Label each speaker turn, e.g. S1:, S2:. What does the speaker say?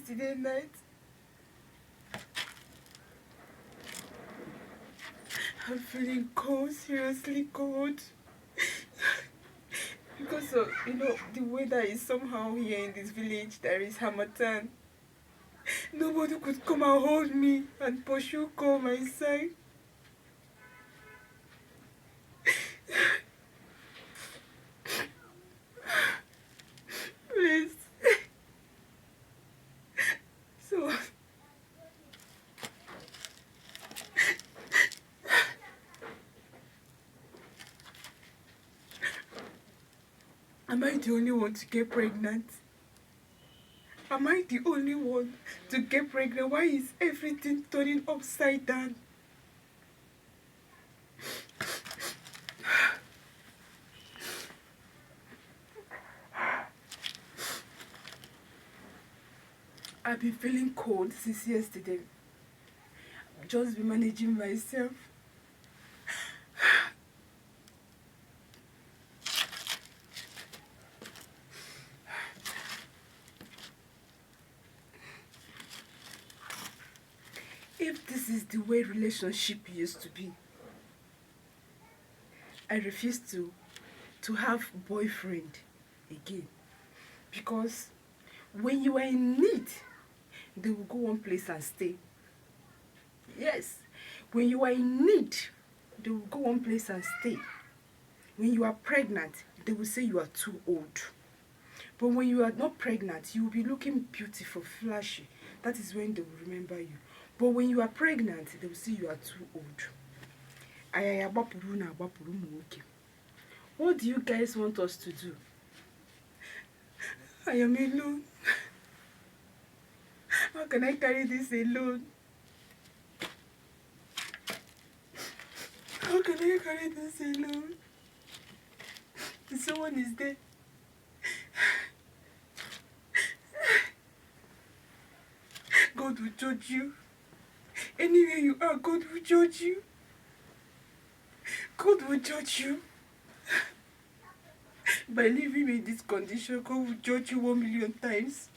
S1: yesterday night. I'm feeling cold, seriously cold. Because of, the weather is somehow here in this village. There is Hamatan. Nobody could come and hold me and pursue come my side. Please. So, am I the only one to get pregnant? Am I the only one to get pregnant? Why is everything turning upside down? I've been feeling cold since yesterday. Just been managing myself. If this is the way relationship used to be, I refuse to have boyfriend again. Because when you are in need, they will go one place and stay. Yes, when you are in need, they will go one place and stay. When you are pregnant, they will say you are too old. But when you are not pregnant, you will be looking beautiful, flashy. That is when they will remember you. But when you are pregnant, they will say you are too old. What do you guys want us to do? I am alone. How can I carry this alone? How can I carry this alone? Someone is there. God will judge you. Anywhere you are, God will judge you. God will judge you. By leaving me in this condition, God will judge you 1,000,000 times.